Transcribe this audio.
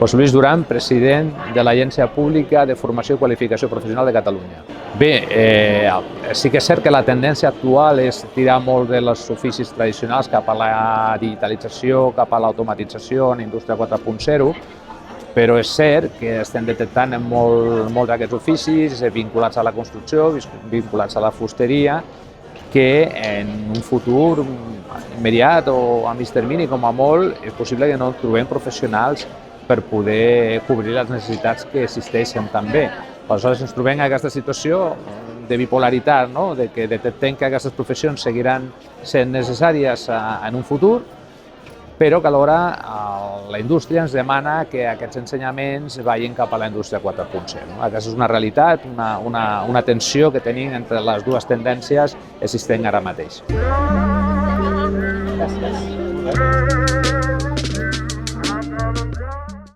José Luis Duran, president de l'Agència Pública de Formació i Qualificació Professional de Catalunya. Bé, sí que és cert que la tendència actual és tirar molt dels oficis tradicionals cap a la digitalització, cap a l'automatització en Indústria 4.0, però és cert que estem detectant molts d'aquests oficis vinculats a la construcció, vinculats a la fusteria, que en un futur immediat o a mig termini, com a molt, és possible que no trobem professionals per poder cobrir les necessitats que existeixen també. Aleshores ens trobem en aquesta situació de bipolaritat, no? De que detectem que aquestes professions seguiran sent necessàries en un futur, però que alhora la indústria ens demana que aquests ensenyaments vagin cap a la indústria 4.0. Aquesta és una realitat, una tensió que tenim entre les dues tendències existent ara mateix. Gràcies.